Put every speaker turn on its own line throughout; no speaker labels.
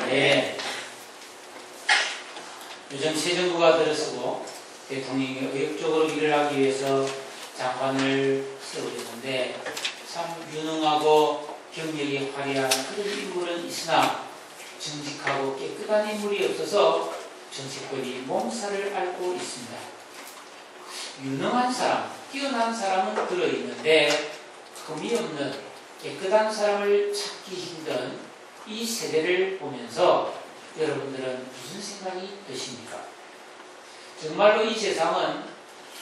네. 요즘 새 정부가 들어서고 대통령이 의욕적으로 일을 하기 위해서 장관을 세우려는데 참 유능하고 경력이 화려한 그런 인물은 있으나 정직하고 깨끗한 인물이 없어서 정치권이 몸살을 앓고 있습니다. 유능한 사람, 뛰어난 사람은 들어있는데 흠이 없는 깨끗한 사람을 찾기 힘든 이 세대를 보면서 여러분들은 무슨 생각이 드십니까? 정말로 이 세상은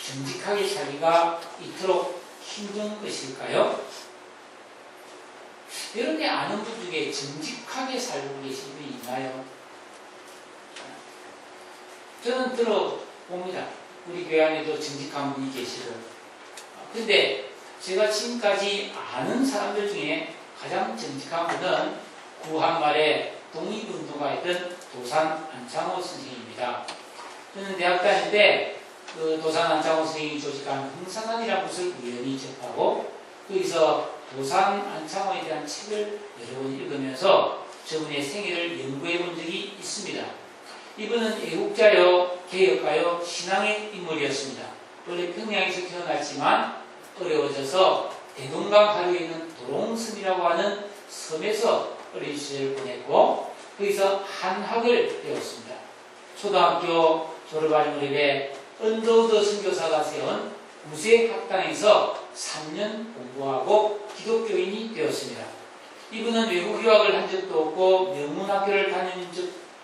정직하게 살기가 이토록 힘든 것일까요? 여러분이 아는 분 중에 정직하게 살고 계신 분이 있나요? 저는 들어봅니다. 우리 교회 안에도 정직한 분이 계시고. 근데 제가 지금까지 아는 사람들 중에 가장 정직한 분은 구한말에 독립운동가였던 도산 안창호 선생입니다. 저는 대학 다닐 때 그 도산 안창호 선생님이 조직한 흥산안이라는 곳을 우연히 접하고 거기서 도산 안창호에 대한 책을 여러 번 읽으면서 저분의 생애를 연구해 본 적이 있습니다. 이분은 애국자요, 개혁가요, 신앙의 인물이었습니다. 원래 평양에서 태어났지만 어려워져서 대동강 하류에 있는 도롱섬이라고 하는 섬에서 어린 시절을 보냈고 거기서 한학을 배웠습니다. 초등학교 졸업할 무렵에 언더우드 선교사가 세운 무쇠학당에서 3년 공부하고 기독교인이 되었습니다. 이분은 외국 유학을 한 적도 없고 명문학교를 다닌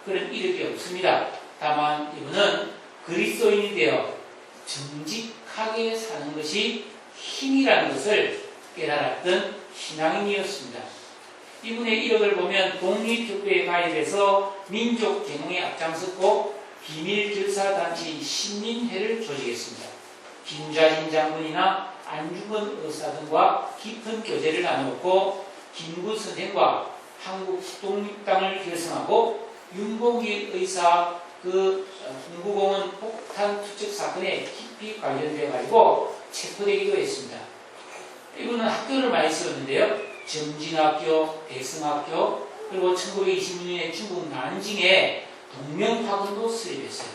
그런 이력이 없습니다. 다만 이분은 그리스도인이 되어 정직하게 사는 것이 힘이라는 것을 깨달았던 신앙인이었습니다. 이분의 이력을 보면 독립협회에 가입해서 민족 계몽에 앞장섰고 비밀결사단체인 신민회를 조직했습니다. 김좌진 장군이나 안중근 의사 등과 깊은 교제를 나누었고 김구 선생과 한국 독립당을 결성하고 윤봉길 의사 홍구공원 폭탄 투척 사건에 깊이 관련되어 가지고 체포되기도 했습니다. 이분은 학교를 많이 세웠는데요. 정진학교, 대승학교, 그리고 1926년에 중국 난징에 동명학원도 수립했어요.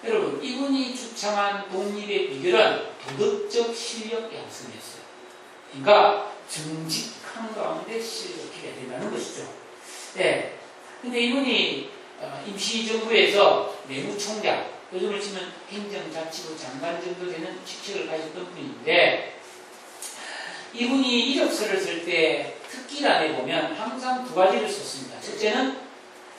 여러분, 이분이 주창한 독립의 비결은 도덕적 실력 양성이었어요. 그러니까 정직한 가운데 실력이 해야 된다는 것이죠. 네. 근데 이분이 임시정부에서 내무총장, 요즘을 치면 행정자치부 장관 정도 되는 직책을 가졌던 분인데 이분이 이력서를 쓸 때 특기란에 보면 항상 두 가지를 썼습니다. 첫째는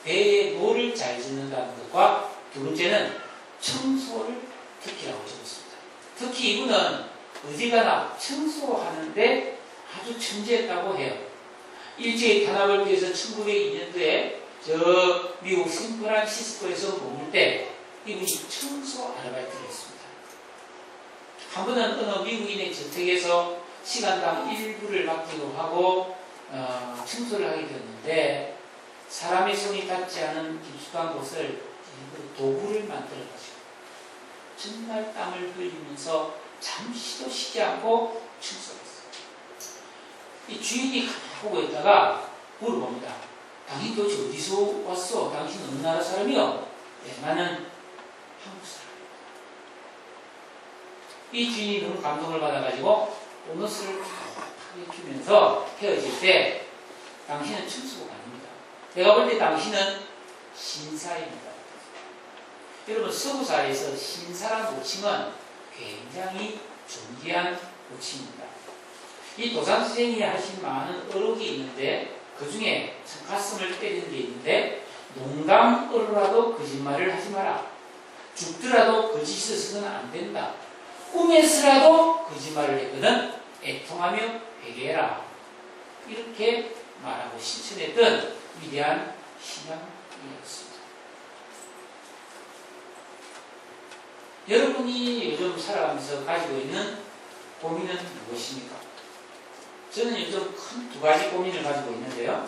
배에 노를 잘 짓는다는 것과 두 번째는 청소를 특기라고 적었습니다. 특히 이분은 어디가나 청소하는데 아주 천재였다고 해요. 일제히 탄압을 피해서 1902년도에 저 미국 샌프란시스코에서 머물 때 이분이 청소 아르바이트를 했습니다. 한 번은 어느 미국인의 저택에서 시간당 1불을 받기도 하고 청소를 하게 되었는데 사람의 손이 닿지 않은 깊숙한 곳을 도구를 만들어가지고 정말 땀을 흘리면서 잠시도 쉬지 않고 청소했어요. 이 주인이 가만히 보고 있다가 물어봅니다. 당신 도대체 어디서 왔어? 당신 어느 나라 사람이요? 네, 나는 한국 사람입니다. 이 주인이 너무 감동을 받아가지고 보너스를 팍팍하게 주면서 헤어질 때 당신은 청소부가 아닙니다. 내가 볼 때 당신은 신사입니다. 여러분, 서구사회에서 신사란 호칭은 굉장히 존귀한 호칭입니다. 이 도산 선생님이 하신 많은 어록이 있는데 그 중에 가슴을 때리는 게 있는데 농담으로라도 거짓말을 하지 마라. 죽더라도 거짓을 쓰면 안 된다. 꿈에서라도 거짓말을 했거든 애통하며 회개해라. 이렇게 말하고 실천했던 위대한 신앙이었습니다. 여러분이 요즘 살아가면서 가지고 있는 고민은 무엇입니까? 저는 요즘 큰 두 가지 고민을 가지고 있는데요.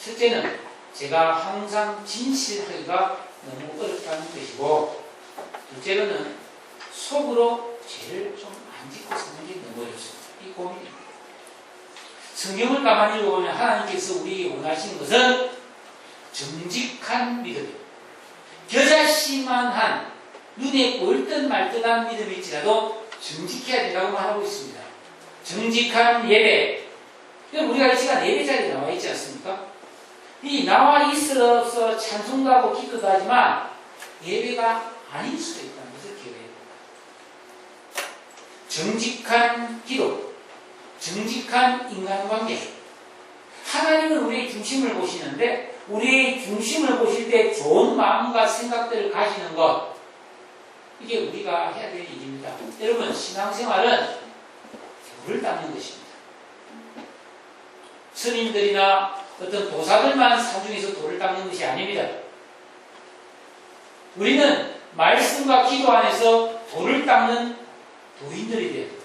첫째는 제가 항상 진실하기가 너무 어렵다는 것이고, 둘째로는 속으로 죄를 좀 안 짓고 사는 게 너무 어렵습니다. 이 고민입니다. 성경을 가만히 읽어보면 하나님께서 우리에게 원하시는 것은 정직한 믿음이에요. 겨자씨만한 눈에 보일 듯 말 듯한 믿음일지라도 정직해야 된다고 말하고 있습니다. 정직한 예배. 우리가 이 시간 예배 자리에 나와 있지 않습니까? 이 나와 있어서 찬송도 하고 기도도 하지만 예배가 아닐 수도 있다는 것을 기억해야 됩니다. 정직한 기도, 정직한 인간관계. 하나님은 우리의 중심을 보시는데 우리의 중심을 보실 때 좋은 마음과 생각들을 가지는 것, 이게 우리가 해야 될 일입니다. 여러분, 신앙생활은 돌을 닦는 것입니다. 스님들이나 어떤 도사들만 산중에서 돌을 닦는 것이 아닙니다. 우리는 말씀과 기도 안에서 돌을 닦는 도인들이 돼야 됩니다.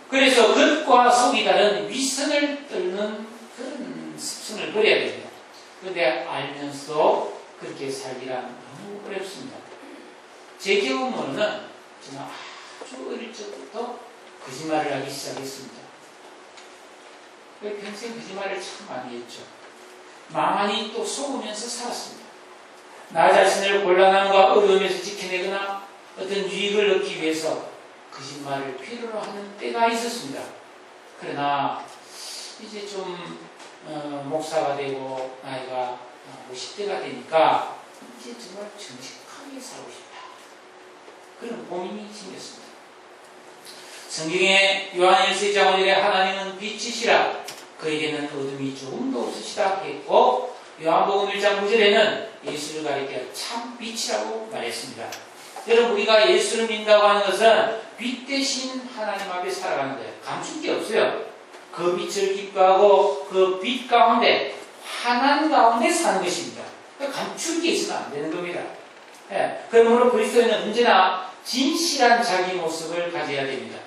그래서 겉과 속이 다른 위선을 떨는 그런 습성을 버려야 됩니다. 그런데 알면서도 그렇게 살기란 너무 어렵습니다. 제 경험으로는 저는 아주 어릴 적부터 거짓말을 하기 시작했습니다. 평생 거짓말을 참 많이 했죠. 많이 또 속으면서 살았습니다. 나 자신을 곤란함과 어려움에서 지켜내거나 어떤 유익을 얻기 위해서 거짓말을 필요로 하는 때가 있었습니다. 그러나 이제 좀 목사가 되고 나이가 50대가 되니까 이제 정말 정직하게 살고 싶다. 그런 고민이 생겼습니다. 성경에 요한 1서 5절에 하나님은 빛이시라 그에게는 어둠이 조금도 없으시다 했고, 요한복음 1장 9절에는 예수를 가리켜 참 빛이라고 말했습니다. 여러분, 우리가 예수를 믿는다고 하는 것은 빛 대신 하나님 앞에 살아가는 거예요. 감출 게 없어요. 그 빛을 기뻐하고 그 빛 가운데, 환한 가운데 사는 것입니다. 감출 게 있으면 안 되는 겁니다. 예, 그러므로 그리스도인은 언제나 진실한 자기 모습을 가져야 됩니다.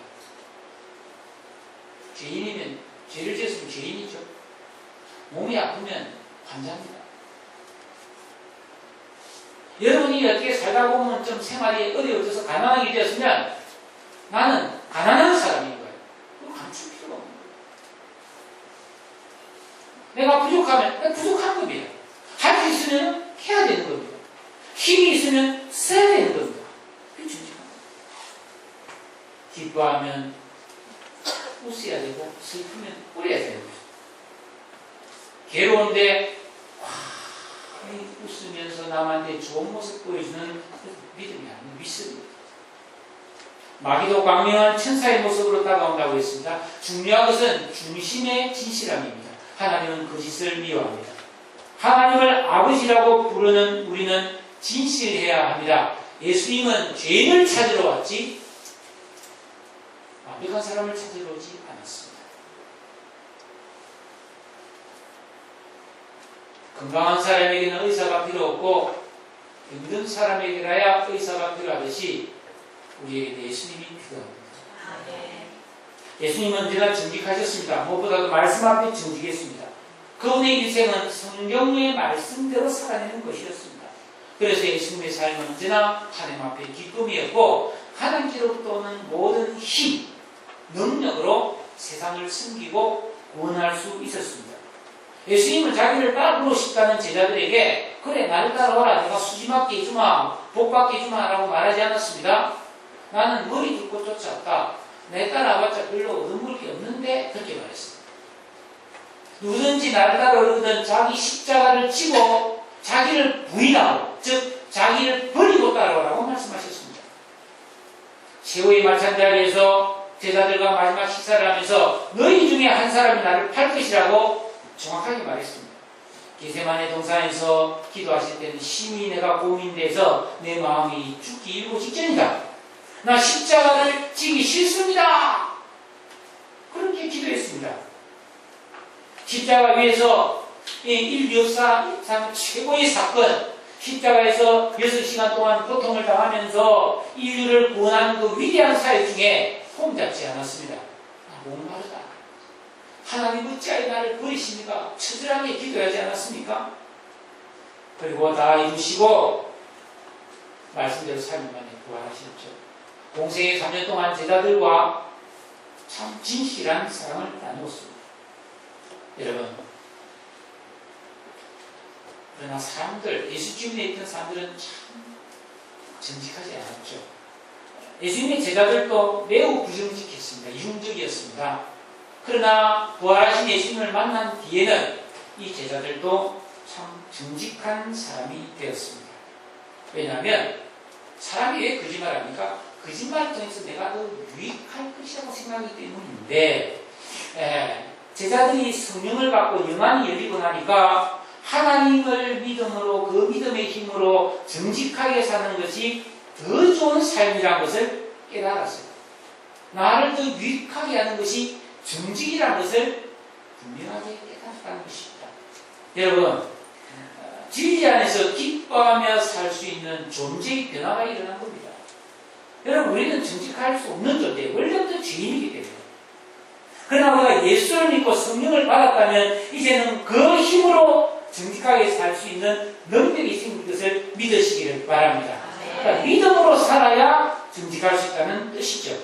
죄인이면, 죄를 지었으면 죄인이죠. 몸이 아프면 환자입니다. 여러분이 어떻게 살다 보면 좀 생활이 어려워져서 가난하게 되었으면 나는 가난한 사람인 거예요. 그럼 감출 필요가 없는 거예요. 내가 부족하면 부족한 겁니다. 할 수 있으면 해야 되는 겁니다. 힘이 있으면 써야 되는 겁니다. 그게 중요한 겁니다. 기뻐하면 웃어야 되고 슬프면 울어야 되는 거죠. 괴로운데 웃으면서 남한테 좋은 모습 보여주는 믿음이 아닌 위선입니다. 마귀도 광명한 천사의 모습으로 다가온다고 했습니다. 중요한 것은 중심의 진실함입니다. 하나님은 거짓을 미워합니다. 하나님을 아버지라고 부르는 우리는 진실해야 합니다. 예수님은 죄인을 찾으러 왔지 완벽한 사람을 찾으러 오지 않았습니다. 건강한 사람에게는 의사가 필요 없고 힘든 사람에게라야 의사가 필요하듯이 우리에게 예수님이 필요합니다. 예수님은 언제나 정직하셨습니다. 무엇보다도 말씀 앞에 정직했습니다. 그분의 인생은 성경의 말씀대로 살아내는 것이었습니다. 그래서 예수님의 삶은 언제나 하나님 앞에 기쁨이었고 하나님께로부터 오는 모든 힘, 능력으로 세상을 섬기고 구원할 수 있었습니다. 예수님은 자기를 따르고 싶다는 제자들에게 그래 나를 따라와라, 내가 수지맞게 해주마, 복받게 해주마 라고 말하지 않았습니다. 나는 머리 굵고 쫓아왔다, 내 따라와봤자 별로 얻어먹을 게 없는데 그렇게 말했습니다. 누구든지 나를 따라오거든 자기 십자가를 지고 자기를 부인하고, 즉 자기를 버리고 따라오라고 말씀하셨습니다. 최후의 말찬 자리에서 제자들과 마지막 식사를 하면서 너희 중에 한 사람이 나를 팔 것이라고 정확하게 말했습니다. 게세마네 동산에서 기도하실 때는 심히 내가 고민돼서 내 마음이 죽기 일보 직전이다. 나 십자가를 지기 싫습니다. 그렇게 기도했습니다. 십자가 위에서 인류 역사상 최고의 사건, 십자가에서 6시간 동안 고통을 당하면서 인류를 구원한 그 위대한 사역 중에 폼잡지 않았습니다. 목마르다. 하나님 어찌하여 나를 버리십니까? 처절하게 기도하지 않았습니까? 그리고 다 이루시고 말씀대로 3일 만에 부활하셨죠. 공생의 3년 동안 제자들과 참 진실한 사랑을 나누었습니다. 여러분. 그러나 사람들, 예수 주변에 있던 사람들은 참 정직하지 않았죠. 예수님의 제자들도 매우 부정직했습니다. 이중적이었습니다. 그러나 부활하신 예수님을 만난 뒤에는 이 제자들도 참 정직한 사람이 되었습니다. 왜냐하면 사람이 왜 거짓말합니까? 거짓말을 통해서 내가 더 유익할 것이라고 생각하기 때문인데, 제자들이 성령을 받고 영안이 열리고 나니까 하나님을 믿음으로, 그 믿음의 힘으로 정직하게 사는 것이 더 좋은 삶이라는 것을 깨달았어요. 나를 더 유익하게 하는 것이 정직이라는 것을 분명하게 깨달았다는 것입니다. 여러분, 진리 안에서 기뻐하며 살 수 있는 존재의 변화가 일어난 겁니다. 여러분, 우리는 정직할 수 없는 존재예요. 원래부터 죄인이기 때문에. 그러나 우리가 예수를 믿고 성령을 받았다면 이제는 그 힘으로 정직하게 살 수 있는 능력이 생긴 것을 믿으시기를 바랍니다. 그러니까 믿음으로 살아야 정직할 수 있다는 뜻이죠.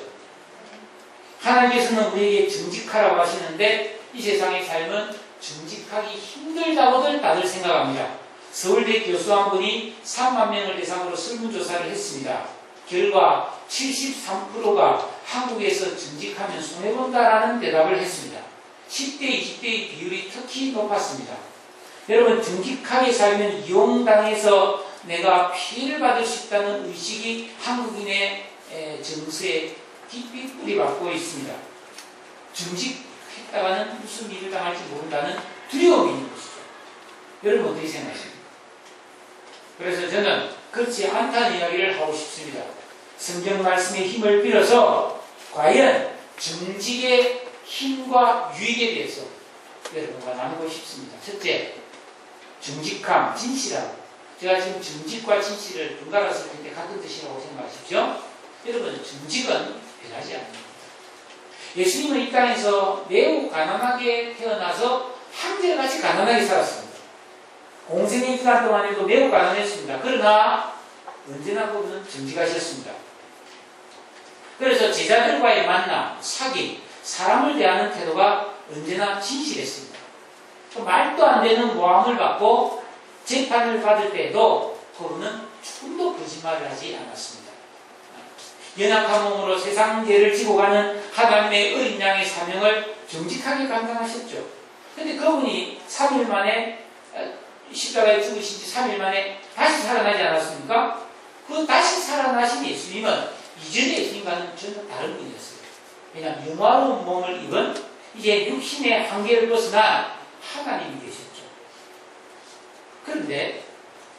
하나님께서는 우리에게 정직하라고 하시는데 이 세상의 삶은 정직하기 힘들다고들 다들 생각합니다. 서울대 교수 한 분이 3만 명을 대상으로 설문조사를 했습니다. 결과 73%가 한국에서 정직하면 손해본다라는 대답을 했습니다. 10대, 20대의 비율이 특히 높았습니다. 여러분, 정직하게 살면 이용당해서 내가 피해를 받을 수 있다는 의식이 한국인의 정서에 깊이 뿌리박고 있습니다. 정직했다가는 무슨 일을 당할지 모른다는 두려움이 있는 것이죠. 여러분, 어떻게 생각하십니까? 그래서 저는 그렇지 않다는 이야기를 하고 싶습니다. 성경 말씀의 힘을 빌어서 과연 정직의 힘과 유익에 대해서 여러분과 나누고 싶습니다. 첫째, 정직함, 진실함. 제가 지금 정직과 진실을 번갈아 쓸 텐데 같은 뜻이라고 생각하십시오. 여러분, 정직은 변하지 않습니다. 예수님은 이 땅에서 매우 가난하게 태어나서 한결같이 가난하게 살았습니다. 공생의 기간 동안에도 매우 가난했습니다. 그러나 언제나 그분은 정직하셨습니다. 그래서 제자들과의 만남, 사귐, 사람을 대하는 태도가 언제나 진실했습니다. 말도 안 되는 모함을 받고 재판을 받을 때에도 그분은 조금도 거짓말을 하지 않았습니다. 연약한 몸으로 세상 죄를 지고 가는 하나님의 어린 양의 사명을 정직하게 감당하셨죠. 그런데 그분이 3일 만에 십자가에 죽으신 지 3일 만에 다시 살아나지 않았습니까? 그 다시 살아나신 예수님은 이전의 예수님과는 전혀 다른 분이었어요. 왜냐하면 영화로운 몸을 입은 이제 육신의 한계를 벗어난 하나님이 되셨죠. 그런데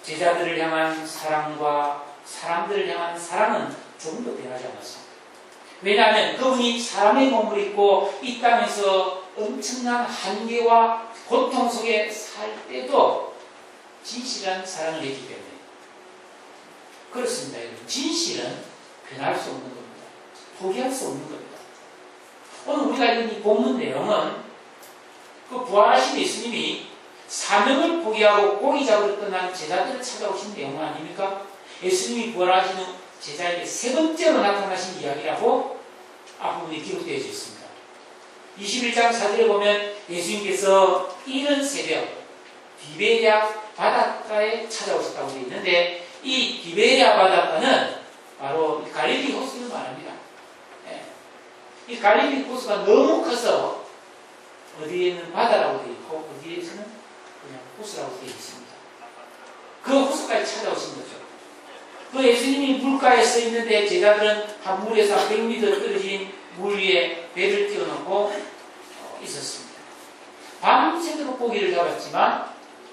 제자들을 향한 사랑과 사람들을 향한 사랑은 조금도 변하지 않았습니다. 왜냐하면 그분이 사람의 몸을 입고 이 땅에서 엄청난 한계와 고통 속에 살 때도 진실한 사랑을 했기 때문에 그렇습니다. 여러분. 진실은 변할 수 없는 겁니다. 포기할 수 없는 겁니다. 오늘 우리가 읽은 이 본문 내용은 그 부활하신 예수님이 사명을 포기하고 고기 잡으러 떠난 제자들을 찾아오신 내용 아닙니까? 예수님이 부활하신 후 제자에게 세 번째로 나타나신 이야기라고 앞부분에 기록되어 있습니다. 21장 4절에 보면 예수님께서 이른 새벽 디베랴 바닷가에 찾아오셨다고 되어 있는데 이 디베랴 바닷가는 바로 갈릴리 호수를 말합니다. 이 갈릴리 호수가 너무 커서 어디에는 바다라고 되어 있고 어디에서는 그냥 호수라고 되어 있습니다. 그 호수까지 찾아오신 거죠. 그 예수님이 물가에 서 있는데 제자들은 한 물에서 100m 떨어진 물 위에 배를 띄워놓고 있었습니다. 밤새도록 고기를 잡았지만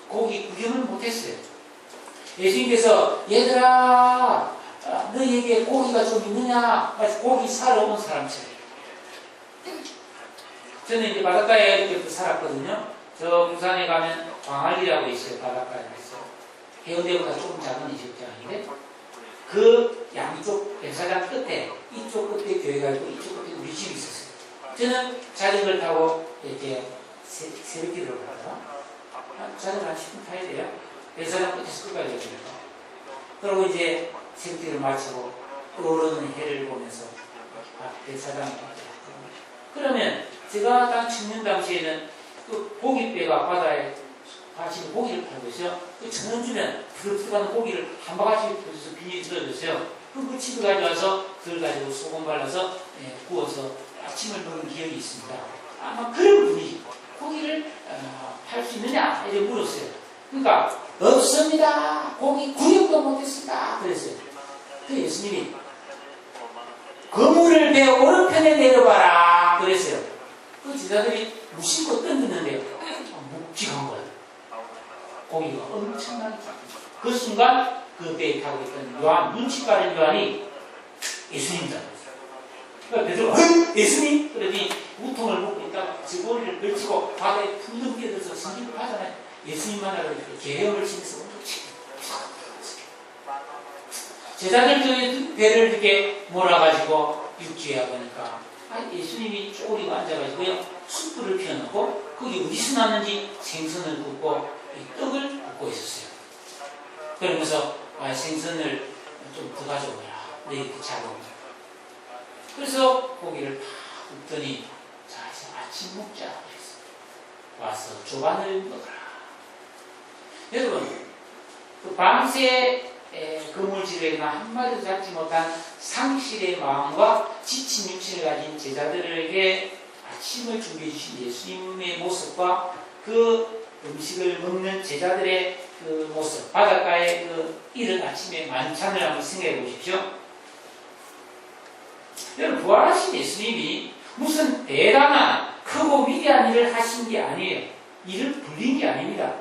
고기 구경을 못했어요. 예수님께서 얘들아 너희에게 고기가 좀 있느냐? 마치 고기 사러 온 사람처럼. 저는 이제 바닷가에 이렇게 살았거든요. 저 부산에 가면 광안리라고 있어요. 바닷가에 있어요. 해운대보다 조금 작은 지역장인데 그 양쪽 백사장 끝에 이쪽 끝에 교회가 있고 이쪽 끝에 우리 집이 있었어요. 저는 자전거를 타고 이렇게 새벽길로 가다가 자전거 한 10분 타야 돼요. 백사장 끝에서 끝까지 가야 돼요. 그리고 이제 새벽길을 마치고 떠오르는 해를 보면서 백사장 그러면 제가 딱 청년 당시에는 그 고깃배가 바다에 가시는 고기를 팔고 있어요. 그 1,000원 주면 부득부득한 고기를 한 바가지 부어서 비닐에 들어줬어요. 그 집을 가져와서 그걸 가지고 소금 발라서 구워서 아침을 먹은 기억이 있습니다. 아마 그런 분이 고기를 팔 수 있느냐 이렇게 물었어요. 그러니까 없습니다. 고기 구입도 못했습니다. 그랬어요. 그 예수님이 그물을 배 오른편에 내려봐라 그랬어요. 그 제자들이 무심코 던졌는데 묵직한 거예요. 고기가 엄청나게 그 순간 그 배에 타고 있던 요한, 눈치 빠른 요한이 예수님이다. 그러니까 베드로가 예수님? 그러더니 우통을 묶고 있다가 저 머리를 걸치고 바다에 풍덩 뛰어들어서 성경을 하잖아요. 예수님 만나러 이렇게 계획을 치면서 제자들 배를 이렇게 몰아가지고 육지에 가보니까 예수님이 쪼그리고 앉아가지고요 숯불을 피워놓고 거기 어디서 났는지 생선을 굽고 떡을 굽고 있었어요. 그러면서 생선을 좀 더 가져오라. 네, 이렇게 잡아오라. 그래서 고기를 팍 굽더니 자 이제 아침 먹자 그랬어요. 와서 조반을 먹어라. 여러분 그 밤새 그물질에나 한마디도 잡지 못한 상실의 마음과 지친 육신을 가진 제자들에게 아침을 준비해 주신 예수님의 모습과 그 음식을 먹는 제자들의 그 모습, 바닷가의 그 이른 아침의 만찬을 한번 생각해 보십시오. 여러분, 부활하신 예수님이 무슨 대단한 크고 위대한 일을 하신 게 아니에요. 일을 불린 게 아닙니다.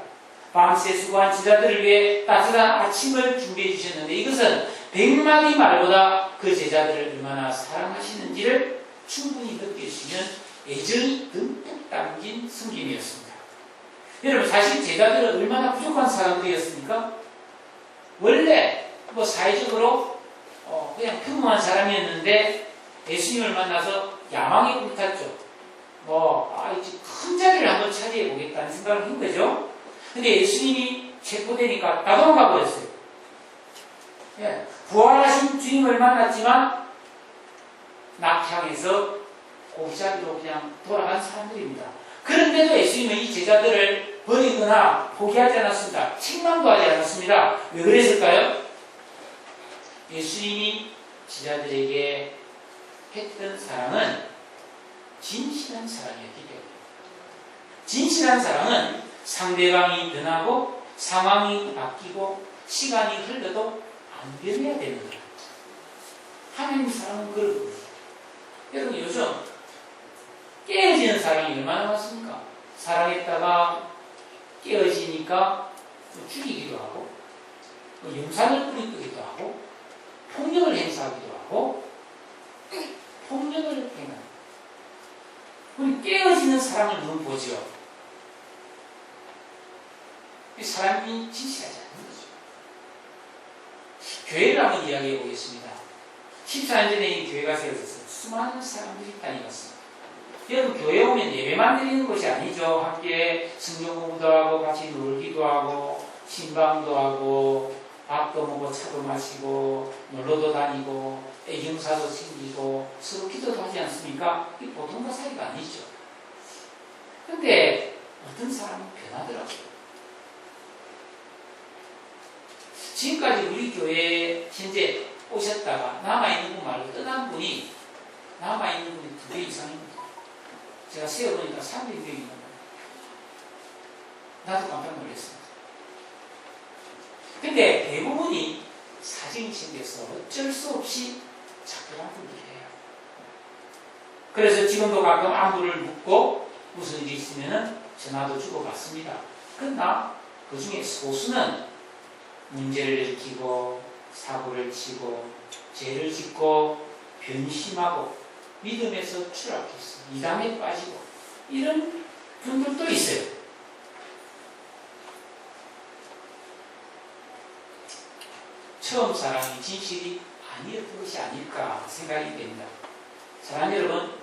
밤새 수고한 제자들을 위해 따뜻한 아침을 준비해 주셨는데 이것은 100마디 말보다 그 제자들을 얼마나 사랑하시는지를 충분히 느낄 수 있는 애정이 듬뿍 담긴 섬김이었습니다. 여러분 사실 제자들은 얼마나 부족한 사람들이었습니까? 원래 뭐 사회적으로 그냥 평범한 사람이었는데 예수님을 만나서 야망이 불탔죠. 이제 큰 자리를 한번 차지해 보겠다는 생각을 한 거죠. 근데 예수님이 체포되니까 다 도망가 버렸어요. 예, 부활하신 주님을 만났지만 낙향해서 고기잡이로 그냥 돌아간 사람들입니다. 그런데도 예수님은 이 제자들을 버리거나 포기하지 않았습니다. 책망도 하지 않았습니다. 왜 그랬을까요? 예수님이 제자들에게 했던 사랑은 진실한 사랑이었기 때문에 진실한 사랑은 상대방이 변하고 상황이 바뀌고 시간이 흘러도 안 변해야 되는 거예요. 하나님 사랑은 그런 거예요. 여러분 요즘 깨어지는 사랑이 얼마나 많습니까? 사랑했다가 깨어지니까 죽이기도 하고 영상을 뿌리기도 하고 폭력을 행사하기도 하고 폭력을 행하고 우리 깨어지는 사랑을 너무 보죠. 사람이 진실하지 않는 거죠. 교회를 한번 이야기해 보겠습니다. 14년 전에 이 교회가 세워져서 수많은 사람들이 다니었습니다. 여러분 교회 오면 예배만 드리는 것이 아니죠. 함께 성경 공부도 하고 같이 놀기도 하고 신방도 하고 밥도 먹고 차도 마시고 놀러도 다니고 애경사도 챙기고 서로 기도도 하지 않습니까? 이 보통과 사이가 아니죠. 그런데 어떤 사람은 변하더라고요. 지금까지 우리 교회에 현재 오셨다가 남아있는 분 말고 떠난 분이 남아있는 분이 2배 이상입니다. 제가 세어보니까 300명이 넘어요. 나도 깜짝 놀랐습니다. 근데 대부분이 사정이 생겨서 어쩔 수 없이 작별한 분들이에요. 그래서 지금도 가끔 안부를 묻고 무슨 일이 있으면 전화도 주고받습니다. 그러나 그 중에 소수는 문제를 일으키고 사고를 치고 죄를 짓고 변심하고 믿음에서 추락해서 이단에 빠지고 이런 분들도 있어요. 처음 사랑이 진실이 아니었던 것이 아닐까 생각이 됩니다. 사랑하는 여러분,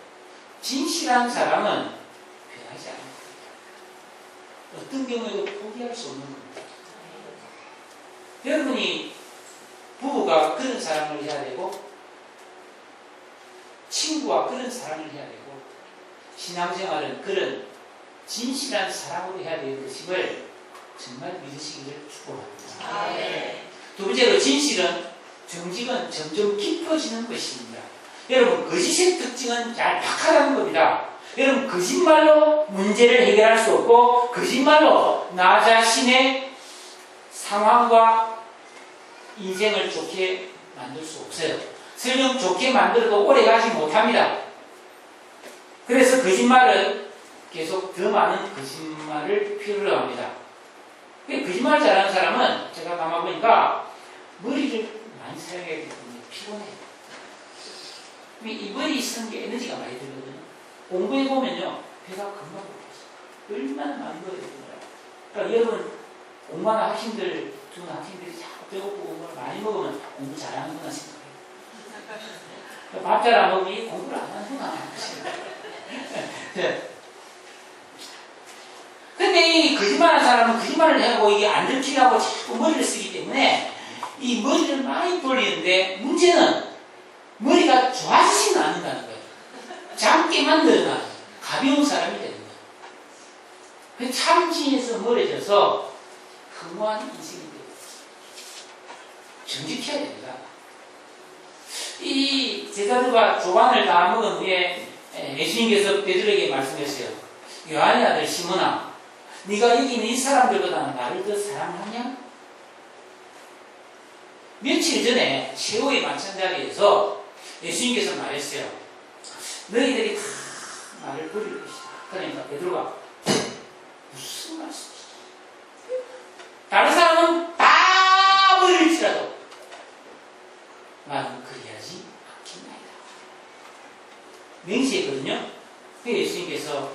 진실한 사랑은 변하지 않는 겁니다. 어떤 경우에도 포기할 수 없는 겁니다. 여러분이 부부가 그런 사랑을 해야 되고 친구와 그런 사랑을 해야 되고 신앙생활은 그런 진실한 사람으로 해야 될 것임을 정말 믿으시기를 축복합니다.
네.
두 번째로 진실은 정직은 점점 깊어지는 것입니다. 여러분 거짓의 특징은 약하다는 겁니다. 여러분 거짓말로 문제를 해결할 수 없고 거짓말로 나 자신의 상황과 인생을 좋게 만들 수 없어요. 설령 좋게 만들어도 오래가지 못합니다. 그래서 거짓말은 계속 더 많은 거짓말을 필요로 합니다. 거짓말 잘하는 사람은 제가 가만 보니까 머리를 많이 사용해야 되기 때문에 피곤해요. 이 머리 쓰는 게 에너지가 많이 들거든요. 공부해보면요, 배가 금방 고파요. 얼마나 많이 먹어야 되나요? 그러니까 여러분, 공부하는 학생들, 두 학생들이 자꾸 배고프고 공부를 많이 먹으면 공부 잘하는구나 생각해요. 밥 잘 안 먹으면 공부를 안 하는구나. 근데 이 거짓말하는 사람은 거짓말을 하고 이게 안 들키라고 자꾸 머리를 쓰기 때문에 이 머리를 많이 돌리는데 문제는 머리가 좋아지지는 않는다는 거예요. 작게만 늘어나요. 가벼운 사람이 되는 거예요. 참진에서 멀어져서 허무한 인생이 돼요. 정직해야 됩니다. 이 제자들과 조반을 다 먹은 후에 예수님께서 베드로에게 말씀하셨어요. 요한의 아들 시몬아, 네가 여기 있는 이 사람들보다 나를 더 사랑하냐? 며칠 전에 최후의 만찬 자리에서 예수님께서 말했어요. 너희들이 다 나를 버릴 것이다. 그러니까 베드로가 무슨 말씀이시죠? 다른 사람은 다 버릴지라도 나는 그리하지 않겠나이다. 맹세했거든요. 그 예수님께서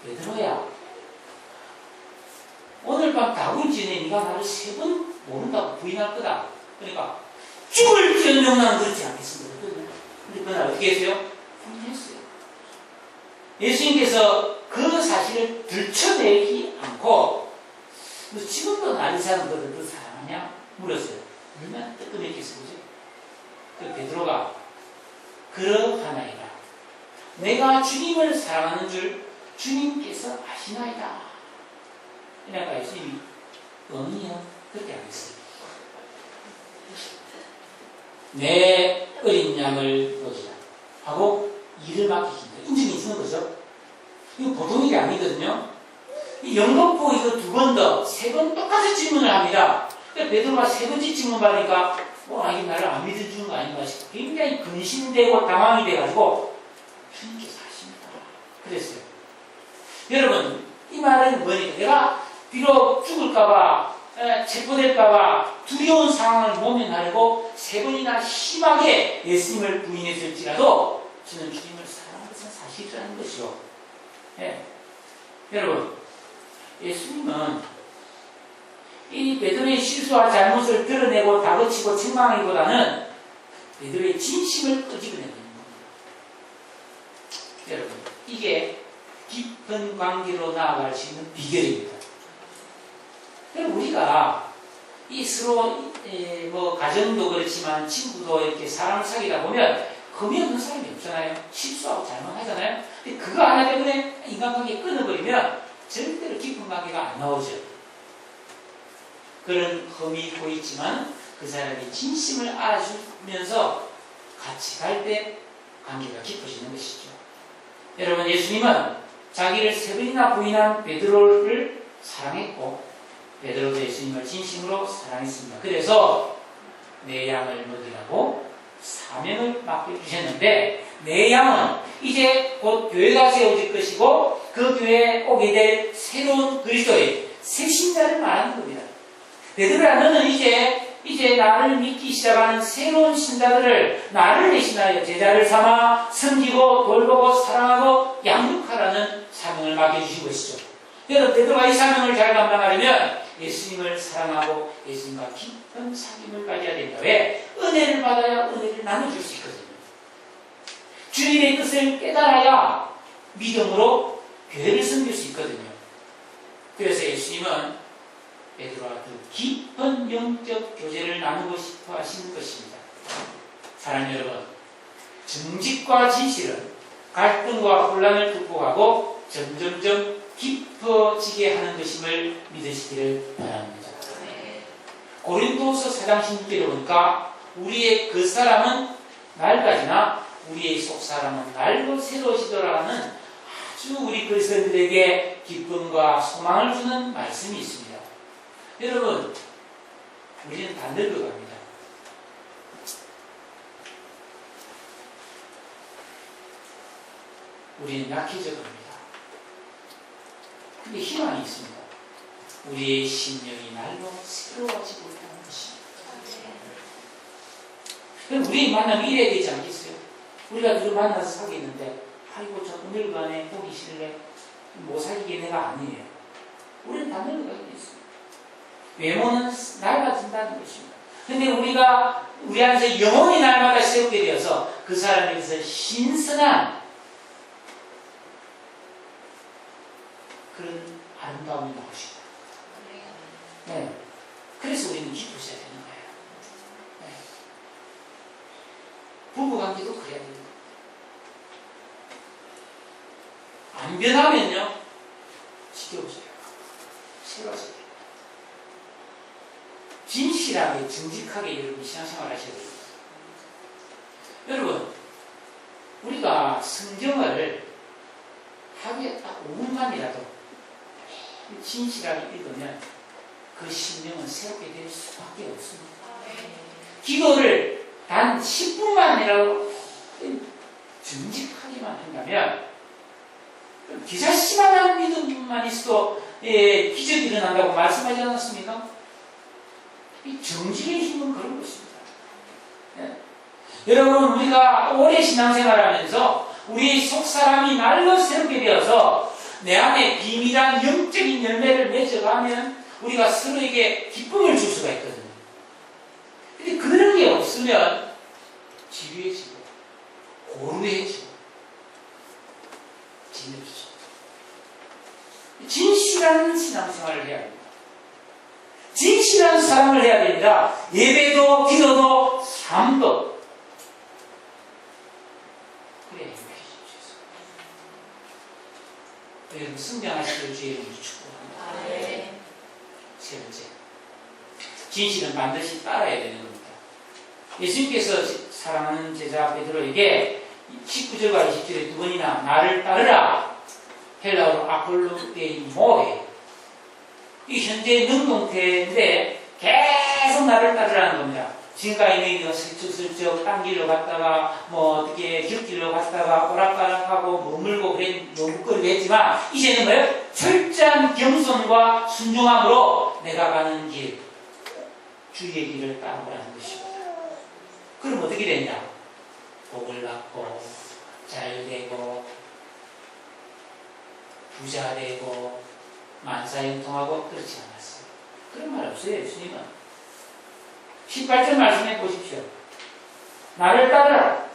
베드로야, 오늘 밤 다군지에 네가 나를 3번 모른다고 부인할 거다. 그러니까 죽을지언정 나는 그렇지 않겠습니다. 근데 그날 어떻게 했어요? 부인했어요. 예수님께서 그 사실을 들춰내지 않고 너 지금도 나를 사람들을 더 사랑하냐? 물었어요. 얼마나 뜨끔했겠어, 그죠? 그 베드로가 그러하나이다. 내가 주님을 사랑하는 줄 주님께서 아시나이다. 그러니까 예수님이 응이요. 그렇게 안 했어요. 내 어린 양을 보지라 하고 일을 맡기십니다. 인정이 있는 거죠. 이거 보통 일이 아니거든요. 이 영겁부 이거 2번 더, 3번 똑같은 질문을 합니다. 그러니까 베드로가 3번째 질문 받으니까 이게 나를 안 믿어주는 거 아닌가 싶고 굉장히 근심되고 당황이 돼가지고 주님께서 하십니다. 그랬어요. 여러분, 이 말은 뭐니까 내가 비록 죽을까봐 체포될까봐 두려운 상황을 모면하려고 3번이나 심하게 예수님을 부인했을지라도 저는 주님을 사랑하는 것은 사실이라는 것이요. 네. 여러분, 예수님은 이 베드로의 실수와 잘못을 드러내고 다그치고 책망하기보다는 베드로의 진심을 끄집어내는 겁니다. 여러분, 이게 깊은 관계로 나아갈 수 있는 비결입니다. 우리가 이 서로 가정도 그렇지만 친구도 이렇게 사람을 사귀다 보면 금이 없는 사람이 없잖아요. 실수하고 잘못하잖아요. 근데 그거 하나 때문에 인간관계 끊어버리면 절대로 깊은 관계가 안 나오죠. 그런 흠이 있고 있지만 그 사람이 진심을 알아주면서 같이 갈 때 관계가 깊어지는 것이죠. 여러분, 예수님은 자기를 3번이나 부인한 베드로를 사랑했고 베드로도 예수님을 진심으로 사랑했습니다. 그래서 내 양을 먹이라고 사명을 맡겨주셨는데 내 양은 이제 곧 교회가 세워질 것이고 그 교회에 오게 될 새로운 그리스도의 새 신자를 말하는 겁니다. 베드로야, 너는 이제 나를 믿기 시작하는 새로운 신자들을 나를 대신하여 제자를 삼아 섬기고 돌보고 사랑하고 양육하라는 사명을 맡겨주신 것이죠. 여러분, 베드로가 이 사명을 잘 감당하려면 예수님을 사랑하고 예수님과 깊은 사귐을 가져야 된다. 왜? 은혜를 받아야 은혜를 나눠줄 수 있거든요. 주님의 뜻을 깨달아야 믿음으로 교회를 섬길 수 있거든요. 그래서 예수님은 베드로와 그 깊은 영적 교제를 나누고 싶어 하시는 것입니다. 사랑하는 여러분, 정직과 진실은 갈등과 혼란을 극복하고 점점점 깊어지게 하는 것임을 믿으시기를 바랍니다. 고린도서 4장 16절에 보니까 우리의 그 사람은 낡아지나 우리의 속사람은 낡고 새로워지더라는 아주 우리 그리스도인들에게 기쁨과 소망을 주는 말씀이 있습니다. 여러분, 우리는 다 늙어갑니다. 우리는 약해져 갑니다. 근데 희망이 있습니다. 우리의 심령이 날로 새로워지고 있다는 것입니다. 그럼 우리 만나면 이래야 되지 않겠어요? 우리가 누구 만나서 사귀는데 아이고 저 늙어가네 보기 싫래 못 사귀게 내가 아니에요. 우리는 다 늙어가게 있습니다. 외모는 낡아진다는 것입니다. 근데 우리가 우리 안에서 영혼이 날마다 새롭게 되어서 그 사람에게서 신선한 그런 아름다움이 나오시다. 네. 그래서 우리는 기쁘셔야 되는 거예요. 네. 부부관계도 그래야 됩니다. 안 변하면요, 지겨워져요. 새로워져요. 진실하게, 정직하게 여러분 신앙생활 하셔야 됩니다. 여러분, 우리가 성경을 하루에 딱 5분간이라도 진실하게 읽으면 그 심령은 새롭게 될 수밖에 없습니다. 기도를 단 10분만이라도 정직하게만 한다면 기사씨만한 믿음만 있어도 기적이 일어난다고 말씀하지 않았습니까? 이 정직의 힘은 그런 것입니다. 네. 여러분, 우리가 오래 신앙생활하면서 우리의 속사람이 날로 새롭게 되어서 내 안에 비밀한 영적인 열매를 맺어가면 우리가 서로에게 기쁨을 줄 수가 있거든요. 근데 그런 게 없으면 지루해지고 고루해지고 진흙이죠. 진실한 신앙생활을 해야 합니다. 진실한 사랑을 해야 됩니다. 예배도 기도도 삶도 그래야 행복해지죠. 여러분 성장하시길 주의 이름으로 축복합니다. 세 번째, 진실은 반드시 따라야 되는 겁니다. 예수님께서 사랑하는 제자 베드로에게 19절과 20절에 두 번이나 나를 따르라, 헬라어로 아폴로데이모에, 이 현재 능동태인데 계속 나를 따르라는 겁니다. 지금까지 너희가 슬쩍슬쩍 딴 길로 갔다가 어떻게 길길로 갔다가 오락가락하고 머물고 머뭇거리고 했지만 이제는 뭐예요? 철저한 겸손과 순종함으로 내가 가는 길, 주의 길을 따라가는 것입니다. 그럼 어떻게 되냐? 복을 받고 잘되고 부자 되고 만사형통하고 그렇지 않았어요. 그런 말 없어요. 예수님은 18절 말씀해 보십시오. 나를 따르라.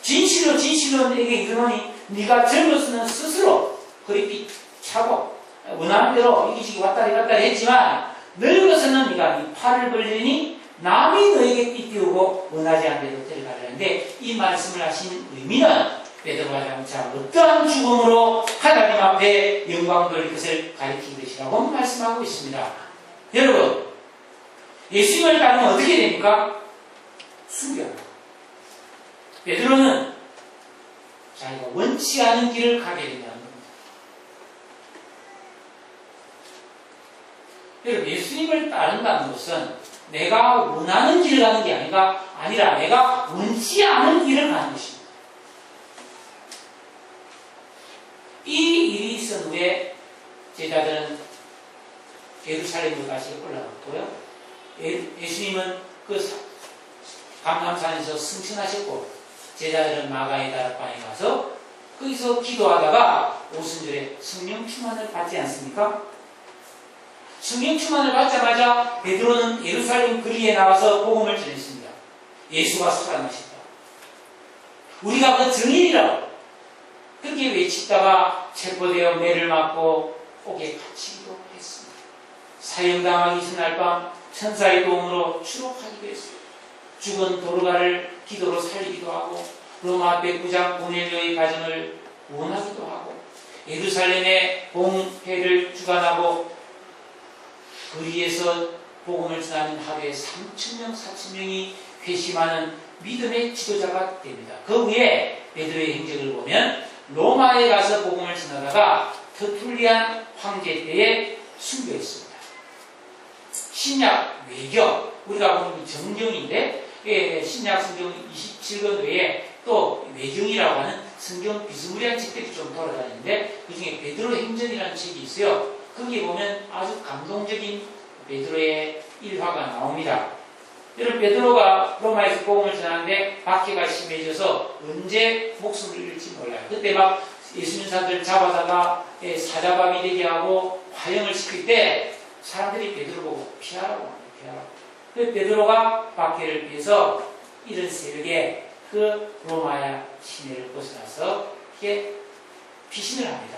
진실로 내게 이르노니 네가 젊어서는 스스로 허리띠 차고 원하는 대로 이기시기 왔다리 했지만 늙어서는 네가 네 팔을 벌리니 남이 너에게 띠띠우고 원하지 않는 대로 데려가려는데 이 말씀을 하신 의미는 베드로가 장차 어떠한 죽음으로 하나님 앞에 영광 돌릴 것을 가리킨 것이라고 말씀하고 있습니다. 여러분, 예수님을 따르면 어떻게 됩니까? 순교합니다. 베드로는 자기가 원치 않은 길을 가게 된다는 겁니다. 여러분, 예수님을 따른다는 것은 내가 원하는 길을 가는 게 아니라 내가 원치 않은 길을 가는 것입니다. 이 일이 있은 후에 제자들은 예루살렘으로 다시 올라갔고요. 예수님은 그 감람산에서 승천하셨고 제자들은 마가의 다락방에 가서 거기서 기도하다가 오순절에 성령 충만을 받지 않습니까? 성령 충만을 받자마자 베드로는 예루살렘 거리에 나와서 복음을 전했습니다. 예수가 살아나셨다. 우리가 그 증인이라고 그렇게 외치다가 체포되어 매를 맞고 옥에 갇히기도 했습니다. 사형당하기 전날 밤 천사의 도움으로 추록하기도 했습니다. 죽은 도르가를 기도로 살리기도 하고 로마 백부장 고넬료의 가정을 구원하기도 하고 예루살렘의 봉회를 주관하고 거리에서 복음을 전하는 하루에 3,000명, 4,000명이 회심하는 믿음의 지도자가 됩니다. 그 후에 베드로의 행적을 보면 로마에 가서 복음을 전하다가 터툴리안 황제 때에 순교했습니다. 신약 외교, 우리가 보는 정경인데 신약 성경 27권 외에 또 외경이라고 하는 성경 비스무리한 책들이 좀 돌아다니는데 그 중에 베드로 행전이라는 책이 있어요. 거기 보면 아주 감동적인 베드로의 일화가 나옵니다. 여러분, 베드로가 로마에서 복음을 전하는데 박해가 심해져서 언제 목숨을 잃을지 몰라요. 그때 막 예수 믿는 사람들 잡아다가 사자밥이 되게 하고 화형을 시킬 때 사람들이 베드로 보고 피하라고 합니다. 피하라고. 그래서 베드로가 박해를 피해서 이른 새벽에 그 로마의 시내를 벗어나서 이게 피신을 합니다.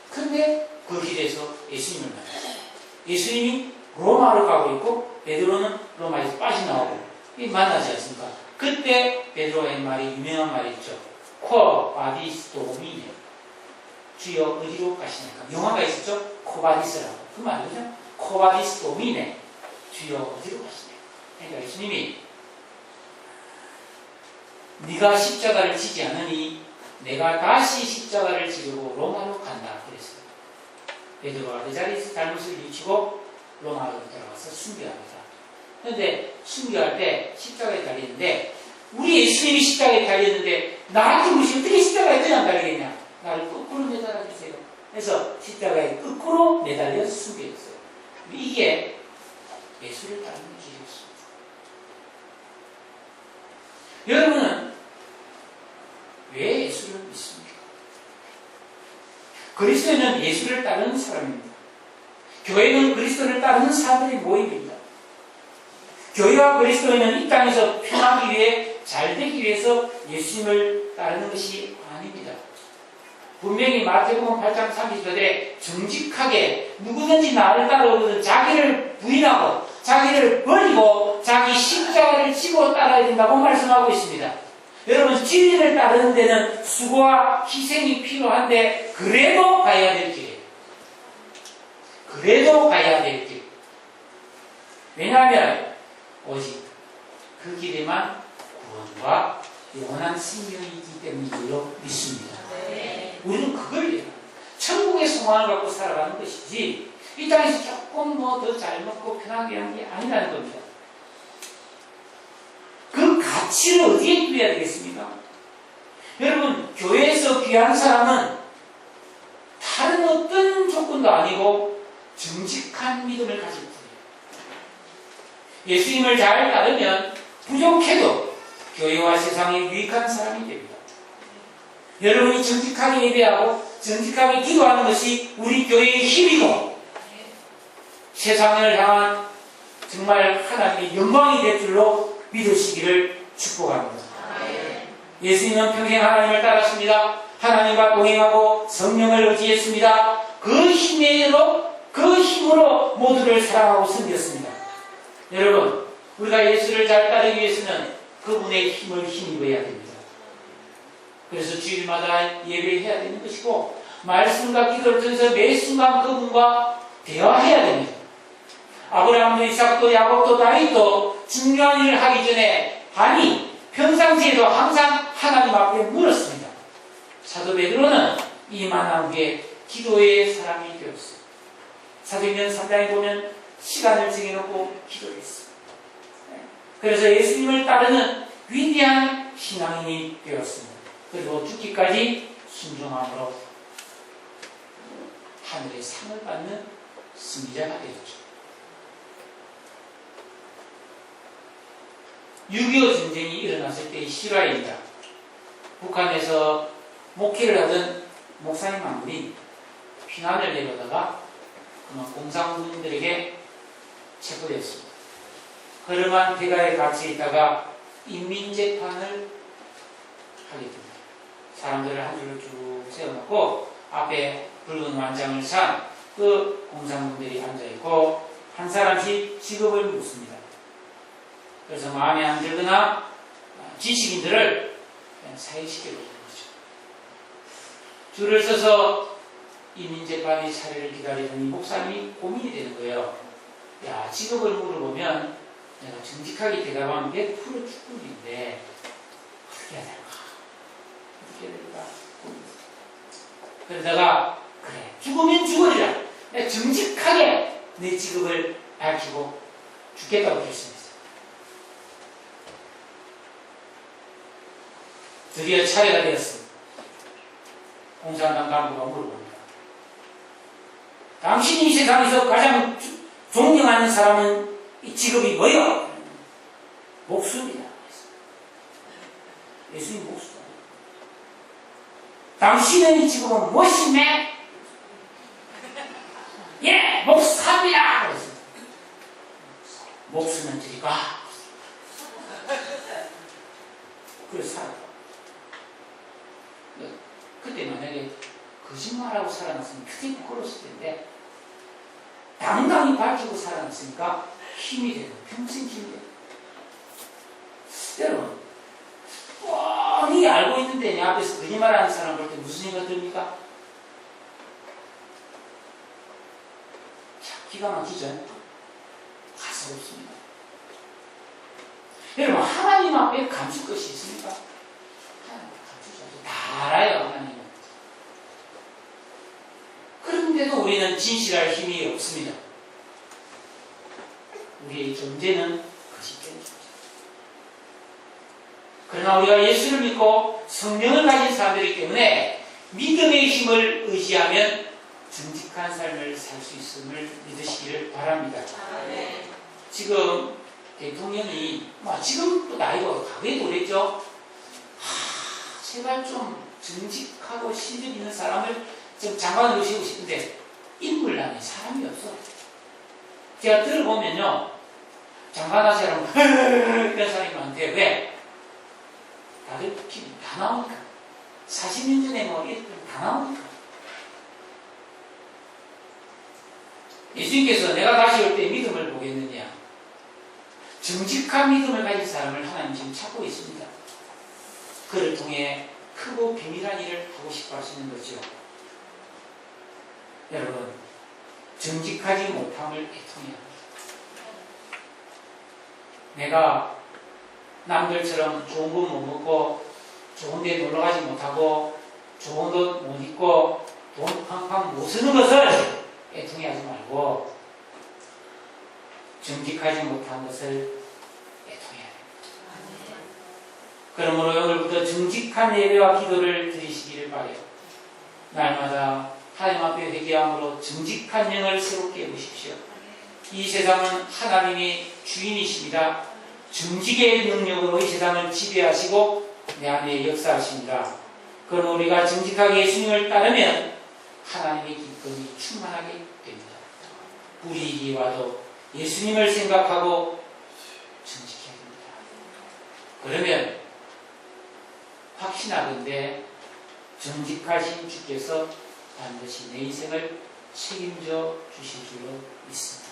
그런데 그 길에서 예수님을 만났어요. 예수님이 로마로 가고 있고 베드로는 로마에서 빠져나오고 만나지 않습니까? 그때 베드로가 한 말이 유명한 말이 있죠. 코바디스 도미네. 주여 어디로 가시니까? 영화가 있었죠? 코바디스라고. 그 말이죠. 코바디스 도미네. 주여 어디로 가시냐? 그러니까 예수님이 네가 십자가를 지지 않으니 내가 다시 십자가를 지르고 로마로 간다. 그랬어요. 베드로가 그 자리에서 잘못을 일으키고 로마로 돌아가서 순교합니다. 그런데 순교할 때 십자가에 달리는데 우리 예수님이 십자가에 달렸는데 나한테 무시 어떻게 십자가에 그냥 달리겠냐? 나를 거꾸로 매달아 주세요. 그래서 십자가에 거꾸로 매달려 순교했어요. 이게 예수를 따르는 길이었습니다. 여러분은 왜 예수를 믿습니까? 그리스도는 예수를 따르는 사람입니다. 교회는 그리스도를 따르는 사람들의 모임입니다. 교회와 그리스도인은 이 땅에서 편하기 위해 잘 되기 위해서 예수님을 따르는 것이 아닙니다. 분명히 마태복음 8장 30절에 정직하게 누구든지 나를 따라오거든 자기를 부인하고 자기를 버리고 자기 십자가를 지고 따라야 된다고 말씀하고 있습니다. 여러분, 진리를 따르는 데는 수고와 희생이 필요한데 그래도 가야 될 길이에요. 그래도 가야 될 길. 왜냐하면 오직 그 길에만 구원과 영원한 생명이기 때문이라고 믿습니다. 네. 우리는 그걸 위해 천국의 소망을 갖고 살아가는 것이지 이 땅에서 조금 뭐 더 잘 먹고 편하게 하는 게 아니라는 겁니다. 그 가치를 어디에 두어야 되겠습니까? 여러분, 교회에서 귀한 사람은 다른 어떤 조건도 아니고 정직한 믿음을 가질 뿐이에요. 예수님을 잘 따르면 부족해도 교회와 세상에 유익한 사람이 됩니다. 여러분이 정직하게 예배하고 정직하게 기도하는 것이 우리 교회의 힘이고 세상을 향한 정말 하나님의 영광이 될 줄로 믿으시기를 축복합니다. 예수님은 평생 하나님을 따랐습니다. 하나님과 동행하고 성령을 의지했습니다. 그 힘으로 모두를 사랑하고 섬겼습니다. 여러분, 우리가 예수를 잘 따르기 위해서는 그분의 힘을 힘입어야 됩니다. 그래서 주일마다 예배해야 되는 것이고 말씀과 기도를 통해서 매 순간 그분과 대화해야 됩니다. 아브라함도 이삭도 야곱도 다윗도 중요한 일을 하기 전에 평상시에도 항상 하나님 앞에 물었습니다. 사도 베드로는 이만한 후에 기도의 사람이 되었어요. 사도행전 3장에 보면 시간을 정해놓고 기도했어요. 그래서 예수님을 따르는 위대한 신앙인이 되었습니다. 그리고 죽기까지 순종함으로 하늘의 상을 받는 승리자가 되었죠. 6.25 전쟁이 일어났을 때의 실화입니다. 북한에서 목회를 하던 목사님 한 분이 피난을 내려다가 공산군들에게 체포됐습니다. 그러한 대가에 갇혀 있다가 인민재판을 하게 됩니다. 사람들을 한 줄로 쭉 세워놓고 앞에 붉은 완장을 산 그 공산군들이 앉아있고 한 사람씩 직업을 묻습니다. 그래서 마음에 안 들거나 지식인들을 그냥 사형시켜버리는 거죠. 줄을 서서 이민재판의 차례를 기다리는 이 목사님이 고민이 되는 거예요. 야, 직업을 물어보면 내가 정직하게 대답하면 100% 축구인데 어떻게 해야 될까? 어떻게 해야 될까? 그러다가 그래, 죽으면 죽으리라. 내가 정직하게 내 직업을 밝히고 죽겠다고 결심했어요. 드디어 차례가 되었습니다. 공산당 간부가 물어봅니다. 당신이 이 세상에서 가장 존경하는 사람은 이 직업이 뭐요? 목숨이다. 예수님 목숨. 당신의 이 직업은 무엇이며? 예, 목사입니다. 그랬습니다. 목숨은 드리까? 그래서 살았다. 그때 만약에 거짓말하고 살아났으면 크게 부끄러웠을 텐데 당당히 밝히고 살아났으니까 힘이 되고 평생 힘이 되고. 여러분, 뻔히 알고 있는데 내 앞에서 거짓말하는 사람 볼 때 무슨 생각 듭니까? 참 기가 막히죠? 가서 없습니다. 여러분, 하나님 앞에 감출 것이 있습니까? 하나님 감추죠. 다 알아요, 하나님은. 그런데도 우리는 진실할 힘이 없습니다. 우리의 존재는 거짓된 존재. 그러나 우리가 예수를 믿고 성령을 가진 사람들이기 때문에 믿음의 힘을 의지하면 정직한 삶을 살 수 있음을 믿으시기를 바랍니다. 지금 대통령이 지금 또 나이가 과거에도 그랬죠. 제발 좀 정직하고 실력 있는 사람을 좀 장관을 모시고 싶은데 인물란에 사람이 없어. 제가 들어보면요, 장관 하시라면 이런 사람이 많대. 왜? 다들 다 나오니까. 40년 전에 뭐 이런 다 나오니까. 예수님께서 내가 다시 올 때 믿음을 보겠느냐? 정직한 믿음을 가진 사람을 하나님 지금 찾고 있습니다. 그를 통해 크고 비밀한 일을 하고 싶어 하시는 거죠. 여러분, 정직하지 못함을 애통해야 합니다. 내가 남들처럼 좋은 거 못 먹고 좋은 데 놀러 가지 못하고 좋은 옷 못 입고 돈 팡팡 못 쓰는 것을 애통해하지 말고 정직하지 못한 것을 애통해야 됩니다. 그러므로 오늘부터 정직한 예배와 기도를 드리시기를 바라요. 날마다 하나님 앞에 회개함으로 정직한 영을 새롭게 해보십시오. 이 세상은 하나님이 주인이십니다. 정직의 능력으로 이 세상을 지배하시고 내 안에 역사하십니다. 그럼 우리가 정직하게 예수님을 따르면 하나님의 기쁨이 충만하게 됩니다. 불이익이 와도 예수님을 생각하고 정직해야 됩니다. 그러면 확신하건대 정직하신 주께서 반드시 내 인생을 책임져 주실 줄로 믿습니다.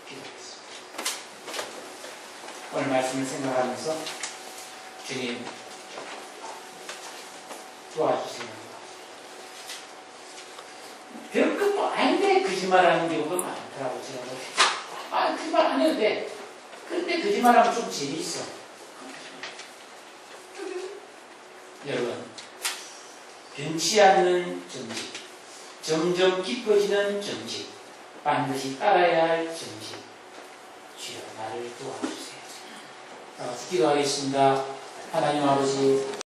기도하겠습니다. 오늘 말씀을 생각하면서 주님 도와주세요. 별것도 아닌데 거짓말하는 경우가 많더라고요. 제가 거짓말 안 해도 돼. 그런데 거짓말하면 좀 재미있어. 여러분, 변치 않는 정직, 점점 깊어지는 정직, 반드시 따라야 할 정직. 주여 나를 도와주세요. 기도하겠습니다. 하나님 아버지,